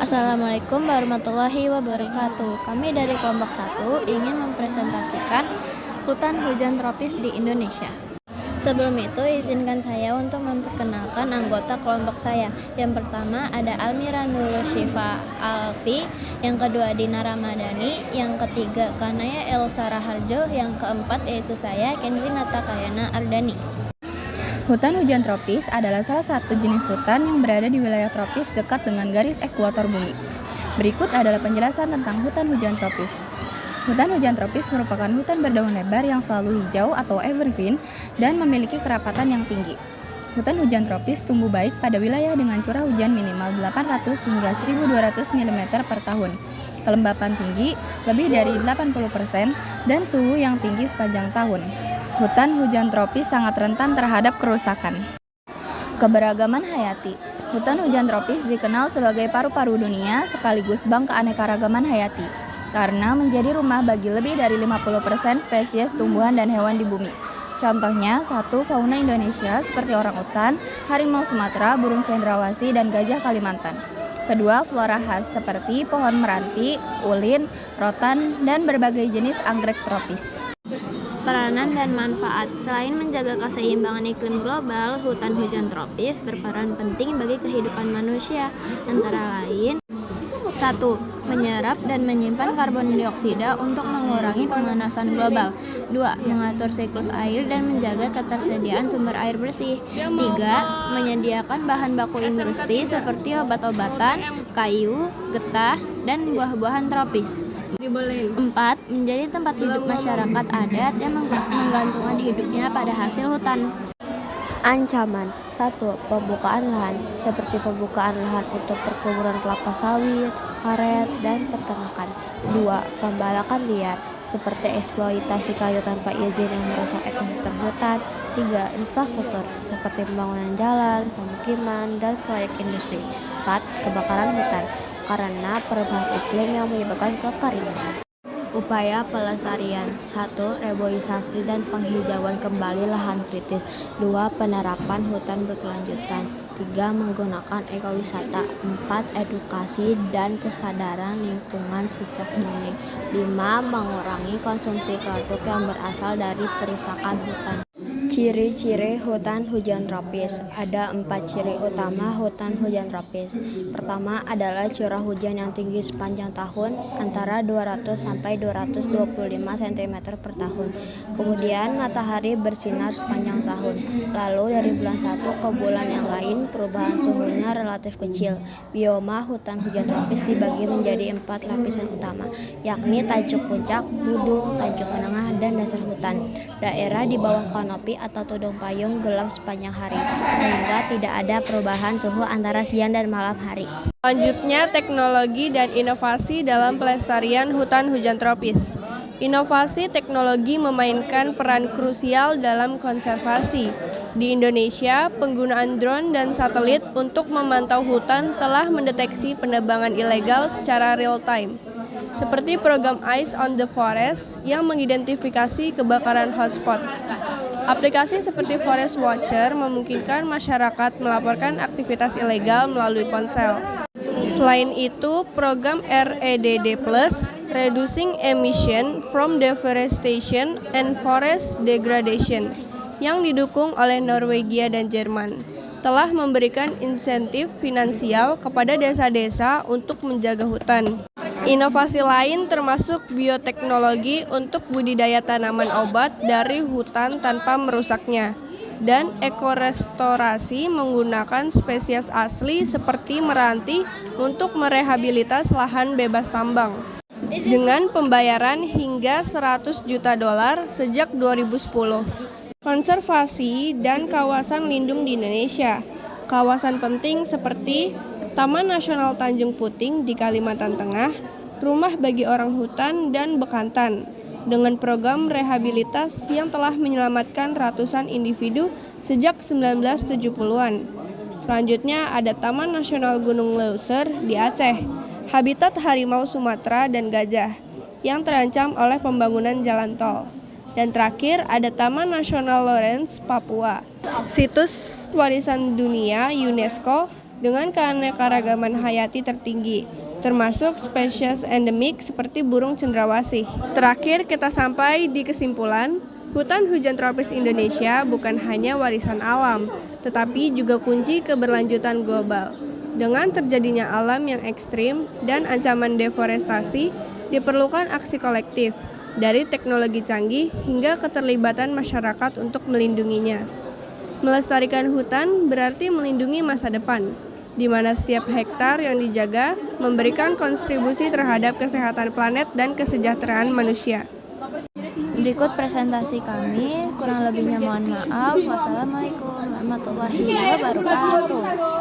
Assalamualaikum warahmatullahi wabarakatuh. Kami dari kelompok 1 ingin mempresentasikan hutan hujan tropis di Indonesia. Sebelum itu, izinkan saya untuk memperkenalkan anggota kelompok saya. Yang pertama ada Almira Nurul Syifa Alfi, yang kedua Dina Ramadhani, yang ketiga Kanaya Elsa Raharjo, yang keempat yaitu saya Kenzi Natakayana Ardani. Hutan hujan tropis adalah salah satu jenis hutan yang berada di wilayah tropis dekat dengan garis ekuator bumi. Berikut adalah penjelasan tentang hutan hujan tropis. Hutan hujan tropis merupakan hutan berdaun lebar yang selalu hijau atau evergreen dan memiliki kerapatan yang tinggi. Hutan hujan tropis tumbuh baik pada wilayah dengan curah hujan minimal 800 hingga 1200 mm per tahun, kelembapan tinggi lebih dari 80%, dan suhu yang tinggi sepanjang tahun. Hutan hujan tropis sangat rentan terhadap kerusakan. Keberagaman hayati. Hutan hujan tropis dikenal sebagai paru-paru dunia sekaligus bank keanekaragaman hayati karena menjadi rumah bagi lebih dari 50% spesies tumbuhan dan hewan di bumi. Contohnya, 1. Fauna Indonesia seperti orangutan, harimau Sumatera, burung cendrawasih, dan gajah Kalimantan. 2. Flora khas seperti pohon meranti, ulin, rotan, dan berbagai jenis anggrek tropis. Peranan dan manfaat. Selain menjaga keseimbangan iklim global, hutan hujan tropis berperan penting bagi kehidupan manusia, antara lain 1. Menyerap dan menyimpan karbon dioksida untuk mengurangi pemanasan global. 2. Mengatur siklus air dan menjaga ketersediaan sumber air bersih. 3. Menyediakan bahan baku industri seperti obat-obatan, kayu, getah, dan buah-buahan tropis. 4. Menjadi tempat hidup masyarakat adat yang menggantungkan hidupnya pada hasil hutan. Ancaman. 1. Pembukaan lahan, seperti pembukaan lahan untuk perkebunan kelapa sawit, karet, dan peternakan. 2. Pembalakan liar, seperti eksploitasi kayu tanpa izin yang merusak ekosistem hutan. 3. Infrastruktur, seperti pembangunan jalan, pemukiman, dan proyek industri. 4. Kebakaran hutan, karena perubahan iklim yang menyebabkan kekeringan. Upaya pelestarian. 1. Reboisasi dan penghijauan kembali lahan kritis. 2. Penerapan hutan berkelanjutan. 3. Menggunakan ekowisata. 4. Edukasi dan kesadaran lingkungan sejak dini. 5. Mengurangi konsumsi produk yang berasal dari perusakan hutan. Ciri-ciri hutan hujan tropis. Ada 4 ciri utama hutan hujan tropis. Pertama adalah curah hujan yang tinggi sepanjang tahun, antara 200 sampai 225 cm per tahun. Kemudian matahari bersinar sepanjang tahun. Lalu dari bulan 1 ke bulan yang lain, perubahan suhunya relatif kecil. Bioma hutan hujan tropis dibagi menjadi 4 lapisan utama, yakni tajuk puncak, dudung, tajuk menengah, dan dasar hutan. Daerah di bawah kanopi atau tudung payung gelap sepanjang hari, sehingga tidak ada perubahan suhu antara siang dan malam hari. Selanjutnya, teknologi dan inovasi dalam pelestarian hutan hujan tropis. Inovasi teknologi memainkan peran krusial dalam konservasi. Di Indonesia, penggunaan drone dan satelit untuk memantau hutan telah mendeteksi penebangan ilegal secara real-time, seperti program Eyes on the Forest yang mengidentifikasi kebakaran hotspot. Aplikasi seperti Forest Watcher memungkinkan masyarakat melaporkan aktivitas ilegal melalui ponsel. Selain itu, program REDD+, Reducing Emission from Deforestation and Forest Degradation, yang didukung oleh Norwegia dan Jerman, telah memberikan insentif finansial kepada desa-desa untuk menjaga hutan. Inovasi lain termasuk bioteknologi untuk budidaya tanaman obat dari hutan tanpa merusaknya, dan ekorestorasi menggunakan spesies asli seperti meranti untuk merehabilitas lahan bebas tambang, dengan pembayaran hingga $100 juta sejak 2010. Konservasi dan kawasan lindung di Indonesia. Kawasan penting seperti Taman Nasional Tanjung Puting di Kalimantan Tengah, Rumah Bagi Orang Hutan, dan Bekantan, dengan program rehabilitas yang telah menyelamatkan ratusan individu sejak 1970-an. Selanjutnya ada Taman Nasional Gunung Leuser di Aceh, habitat harimau Sumatera dan gajah, yang terancam oleh pembangunan jalan tol. Dan terakhir ada Taman Nasional Lorentz, Papua, situs warisan dunia UNESCO dengan keanekaragaman hayati tertinggi, termasuk spesies endemik seperti burung cendrawasih. Terakhir, kita sampai di kesimpulan, hutan hujan tropis Indonesia bukan hanya warisan alam, tetapi juga kunci keberlanjutan global. Dengan terjadinya alam yang ekstrim dan ancaman deforestasi, diperlukan aksi kolektif, dari teknologi canggih hingga keterlibatan masyarakat untuk melindunginya. Melestarikan hutan berarti melindungi masa depan, di mana setiap hektar yang dijaga memberikan kontribusi terhadap kesehatan planet dan kesejahteraan manusia. Berikut presentasi kami, kurang lebihnya mohon maaf. Wassalamualaikum warahmatullahi wabarakatuh.